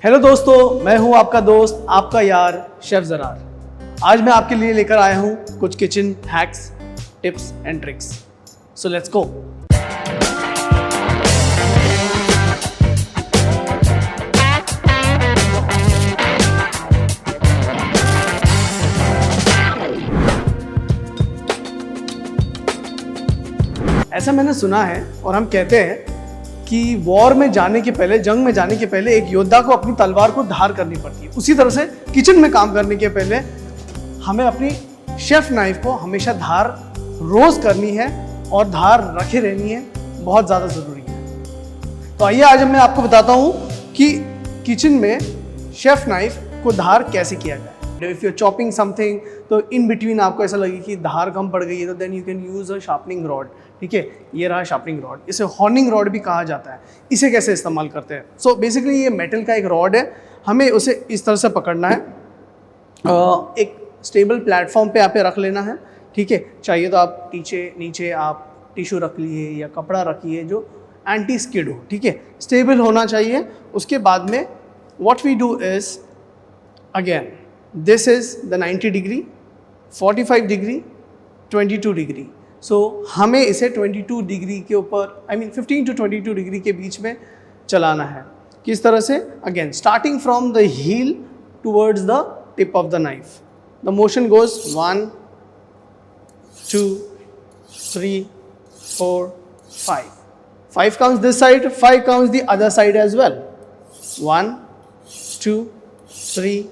Hello दोस्तों, मैं हूं आपका दोस्त, आपका यार शेफ ज़रार। आज मैं आपके लिए लेकर आया हूं कुछ kitchen hacks, tips and tricks. So let's go. ऐसा मैंने सुना है और हम कहते हैं कि वॉर में जाने के पहले, जंग में जाने के पहले एक योद्धा को अपनी तलवार को धार करनी पड़ती है। उसी तरह से किचन में काम करने के पहले हमें अपनी शेफ नाइफ को हमेशा धार रोज करनी है और धार रखे रहनी है, बहुत ज़्यादा ज़रूरी है। तो आइए आज मैं आपको बताता हूँ कि किचन में शेफ नाइफ को धार कैसे किया जाए। If you are chopping something तो इन बिटवीन आपको ऐसा लगे कि धार कम पड़ गई है तो then you can use a sharpening rod. ठीक है, ये रहा शार्पनिंग रॉड, इसे हॉर्निंग रॉड भी कहा जाता है। इसे कैसे इस्तेमाल करते हैं? सो बेसिकली ये मेटल का एक रॉड है, हमें उसे इस तरह से पकड़ना है, एक स्टेबल प्लेटफॉर्म पे आप रख लेना है। ठीक है, चाहिए तो आप नीचे आप टिश्यू रख लिए या कपड़ा रखिए जो एंटी स्किड हो। ठीक है, स्टेबल होना चाहिए। उसके बाद में what we do is, again this is the 90 degree, 45 degree, 22 degree. So हमें इसे 22 डिग्री के ऊपर, 15 to 22 डिग्री के बीच में चलाना है। किस तरह से? Again starting from the heel towards the tip of the knife. The motion goes 1 2 3 4 5 5 counts this side, 5 counts the other side as well. 1 2 3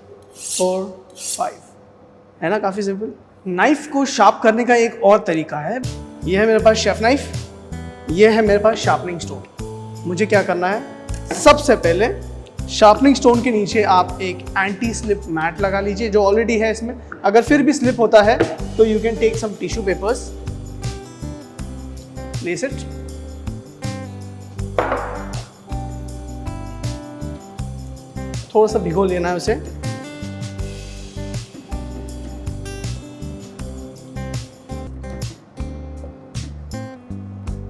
4 5। है ना, काफ़ी सिंपल। नाइफ को शार्प करने का एक और तरीका है। यह है मेरे पास शेफ नाइफ, यह है मेरे पास शार्पनिंग स्टोन। मुझे क्या करना है, सबसे पहले शार्पनिंग स्टोन के नीचे आप एक एंटी स्लिप मैट लगा लीजिए जो ऑलरेडी है इसमें। अगर फिर भी स्लिप होता है तो you can take some tissue papers, place it, थोड़ा सा भिगो लेना है उसे।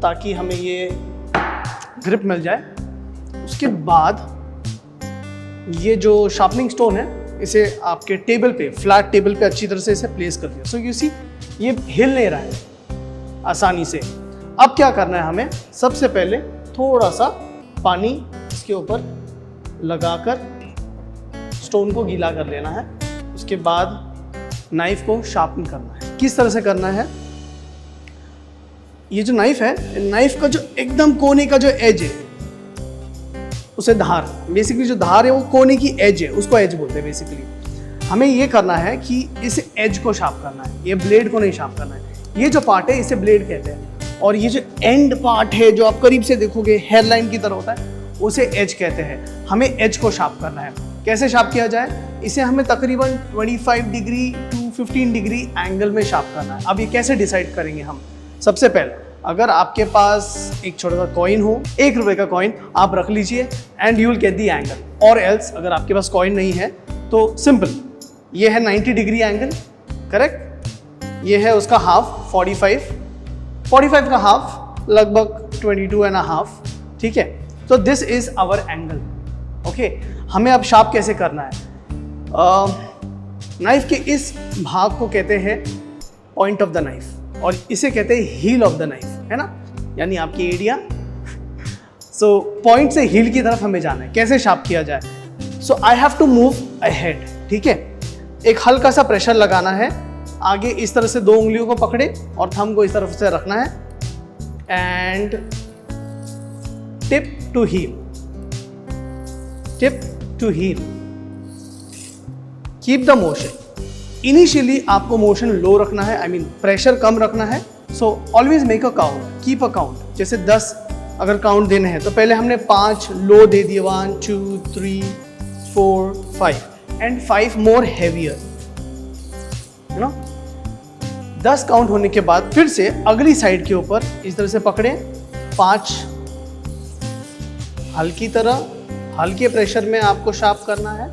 ताकि हमें ये ग्रिप मिल जाए। उसके बाद ये जो शार्पनिंग स्टोन है इसे आपके टेबल पे, फ्लैट टेबल पे अच्छी तरह से इसे प्लेस कर दिया। सो यू सी ये हिल नहीं रहा है आसानी से। अब क्या करना है हमें, सबसे पहले थोड़ा सा पानी इसके ऊपर लगाकर स्टोन को गीला कर लेना है। उसके बाद नाइफ को शार्पन करना है। किस तरह से करना है, ये जो नाइफ है, नाइफ का जो एकदम कोने का जो एज है उसे धार, बेसिकली जो धार है वो कोने की एज है, उसको एज बोलते हैं बेसिकली। हमें ये करना है कि इस एज को शार्प करना है, ये ब्लेड को नहीं शार्प करना है। ये जो पार्ट है इसे ब्लेड कहते हैं, और ये जो एंड पार्ट है जो आप करीब से देखोगे हेयरलाइन की तरह होता है उसे एज कहते हैं। हमें एज को शार्प करना है। कैसे शार्प किया जाए, इसे हमें तकरीबन 25 डिग्री टू 15 डिग्री एंगल में शार्प करना है। अब ये कैसे डिसाइड करेंगे हम, सबसे पहले अगर आपके पास एक छोटा सा कॉइन हो, 1 रुपए का कॉइन आप रख लीजिए and you will get the angle. और एल्स अगर आपके पास कॉइन नहीं है तो सिंपल, ये है 90 डिग्री एंगल, करेक्ट। ये है उसका हाफ 45 का हाफ लगभग 22.5। ठीक है, तो this is hour angle. Okay, हमें अब शार्प कैसे करना है, नाइफ के इस भाग को कहते हैं पॉइंट ऑफ द नाइफ और इसे कहते हैं हील ऑफ द नाइफ, है ना, यानी आपकी एरिया। सो पॉइंट से हील की तरफ हमें जाना है। कैसे शार्प किया जाए, so I have to move ahead. ठीक है, एक हल्का सा प्रेशर लगाना है आगे, इस तरह से 2 उंगलियों को पकड़े और थंब को इस तरफ से रखना है and tip to heel, tip to heel, keep the motion. Initially आपको मोशन लो रखना है, प्रेशर कम रखना है। So always make a count, keep a count. जैसे 10 अगर काउंट देने हैं तो पहले हमने 5 लो दे दिए, 1 2 3 4 5 and 5 more heavier, you know. 10 count होने के बाद फिर से अगली साइड के ऊपर इस तरह से पकड़े, 5 हल्की तरह, हल्के प्रेशर में आपको शार्प करना है।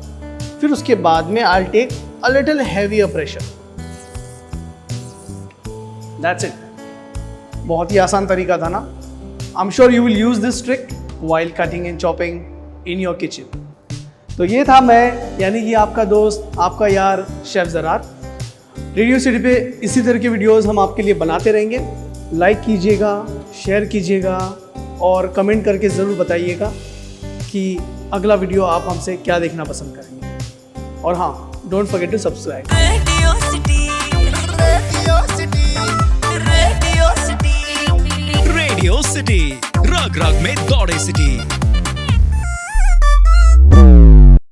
फिर उसके बाद में आई विल टेक a little heavier pressure. That's it. बहुत ही आसान तरीका था ना। I'm sure you will use this trick while cutting and chopping in your kitchen. तो ये था मैं, यानी कि आपका दोस्त, आपका यार शेफ ज़रार। रेडियो सिटी पे इसी तरह के वीडियोस हम आपके लिए बनाते रहेंगे। लाइक कीजिएगा, शेयर कीजिएगा और कमेंट करके ज़रूर बताइएगा कि अगला वीडियो आप हमसे क्या देखना पसंद करेंगे। और हाँ, don't forget to subscribe. Radio city रग रग में दौड़े सिटी।